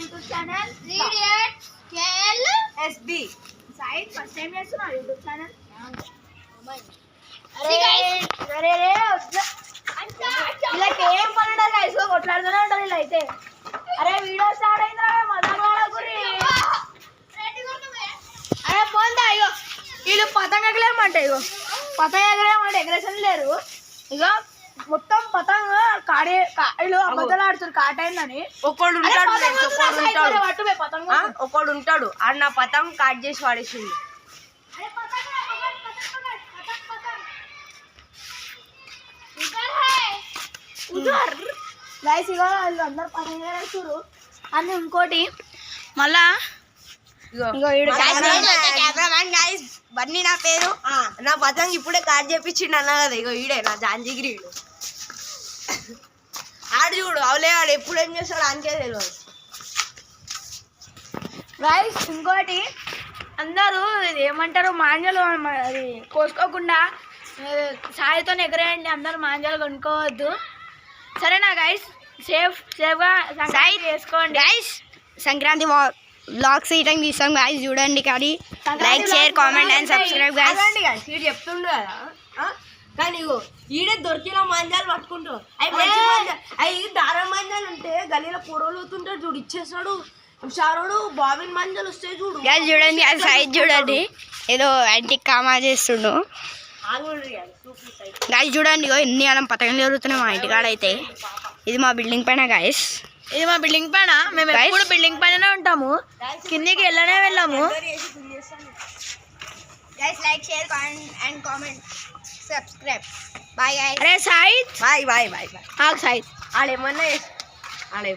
YouTube channel SB Sai first time చేస్తున్నా YouTube channel. ఇలా ఏం పని ఉండదు గైస్, కొట్లాడుతూనే ఉంటారు ఇలా అయితే. అరే వీడియో స్టార్ట్ అయిందిరా మదన్ వాడకురి. అరే పోందా ఇగో వీళ్ళు పతంగ ఎగలేమంటే, ఇగో పతంగ ఎగరేమంటే ఎగరేషన్ లేరు. ఇగో మొత్తం పతంగ వీళ్ళు అబద్ధాలు ఆడుతారు కాటైందని. ఒకడు ఉంటాడు ఆడు నా పతంగ కాట్ చేసి వాడేసింది. గైస్ ఇగో వాళ్ళు అందరు పతంగ ఎగరేస్తురు అని. ఇంకోటి మళ్ళా కెమెరామ్యాన్ గైస్ బన్నీ నా పేరు. నా పతంగ ఇప్పుడే కాట్ చేపించిండు అన్నా కదా, ఇగో ఈడే నా జాంజిగిరి. ఆడు చూడు అవలే, ఆడు ఎప్పుడు ఏం చేస్తాడు అంతే తెలియదు. గైస్ ఇంకోటి అందరూ ఇది ఏమంటారు మాంజలు అది కోసుకోకుండా సాయితో ఎగరేయండి, అందరూ మాంజలు కొనుక్కోవద్దు సరేనా గైస్. సేఫ్గా సంక్రాంతి చేసుకోండి గైస్. సంక్రాంతి వ్లాగ్స్ ఈ టైం తీస్తాం గైస్, చూడండి. కానీ like share comment and subscribe guys. వీడు చెప్తుండు కదా, కానీ ఇగో ఈడే దొరికిన మంజాలు పట్టుకుంటాడు. అవి దారం మంజాలు ఉంటే గలీలో పొడవలు అవుతుంటాడు చూడు, ఇచ్చేస్తాడు. హుషారుడు బాబిన్ మంజాలు వస్తాయి చూడు. చూడండి అది సైజ్ చూడండి, ఏదో యాంటిక్ కామా చేస్తుండు గాయస్. చూడండి ఇగో ఎన్ని అనం పతంగులు జరుగుతున్నాయి మా ఇంటికాడ అయితే. ఇది మా బిల్డింగ్ పైన గాయస్, ఇది మా బిల్డింగ్ పైన. మేము ఎప్పుడు బిల్డింగ్ పైననే ఉంటాము, కిందికి వెళ్ళము. Guys like share and comment subscribe. Bye guys. అరే Sai bye bye bye bye. ఆగు సాయి, ఆడేమన్నా ఆడే.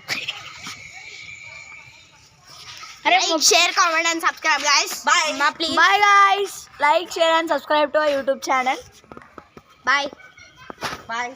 అరే share comment and subscribe guys. Bye please. Bye guys, like share and subscribe to our YouTube channel. Bye bye.